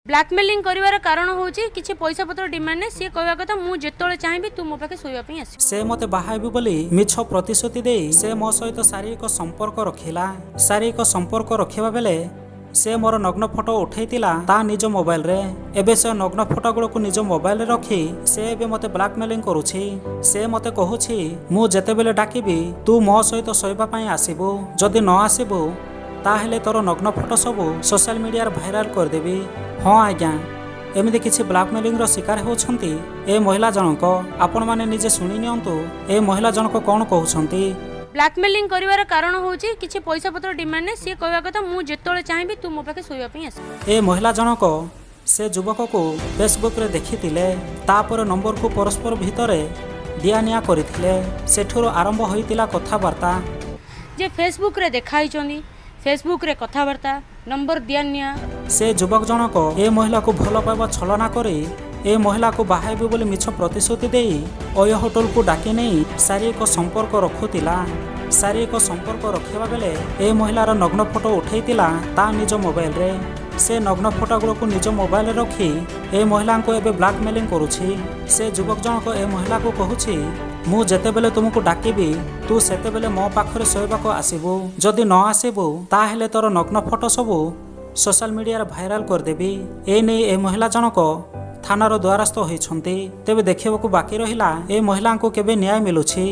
Blackmailing करिवार कारण होची किछि पैसा पत्र डिमांड ने सी कहवा कथा मु जेतोले चाहिबी तू मो पाखे सोइबा पई आसी से मते बाहाइबी बोली मिछ प्रतिश्रुति दे से मो सहित शारीरिक संपर्क रखिला। शारीरिक संपर्क रखिबा बेले से मोर नग्न फोटो उठेइतिला ता निज मोबाइल रे। एबे से नग्न फोटो गुड़ो को निज मोबाइल रे रखी से एबे मते ब्लैकमेलिंग करूछि। से मते कहूछि मु जेते बेले डाकिबी तू मो सहित सोइबा पई आसीबू, जदि न आसीबू ताहेले तोर नग्न फोटो सबू सोशल मीडिया रे भाइराल कर देबी। हाँ आज्ञा, एमिति किछि ब्लैकमेलिंग रो शिकार होछंती ए महिला जनक। आपण माने निजे सुनि नियंतु ए महिला जनक कोन कहउछंती। ब्लैकमेलिंग करिवार कारण होची किछि पैसा पत्र डिमांड ने सी कहवा कथा मु जेतोले चाहिबी तू मो पाखे सोइबा पई आसी ए महिला जनक से युवक को फेसबुक रे देखिथिले, तापर नंबर को परस्पर भितरे दियानिया करिथिले। सेठुर आरंभ होइतिला कथावार्ता। जे फेसबुक रे देखाइचोनी फेसबुक रे कथावार्ता नंबर दियानिया। से युवक जनक ए महिला को भल पाइबा छलना करे ए महिला को बाहाइबे बोली मिछ प्रतिश्रुति देई ओय होटल को डाके नहीं शारीरिक संपर्क रखुतिला। शारीरिक संपर्क रखिबा बेले ए महिलार नग्न फोटो उठेइतिला ता निज मोबाइल रे। से नग्न फोटो गुड़ो को निज मोबाइल रे रखी ए महिला को एबे ब्लैकमेलिंग करूछि। से युवक जनक ए महिला को कहूछि मु जेते बेले तुमको डाकिबी तू सेते बेले मो पाखरे सोइबाको आसीबू, जदि न आसीबू ताहेले तोर नग्न फोटो सबू सोशल मीडिया रे भाइराल कर देबी। ए नै ए महिला जनक थानार द्वारस्थ होइछंती। तेबे देखिबाकू बाकी रहिला ए महिला को केबे न्याय मिलुछि।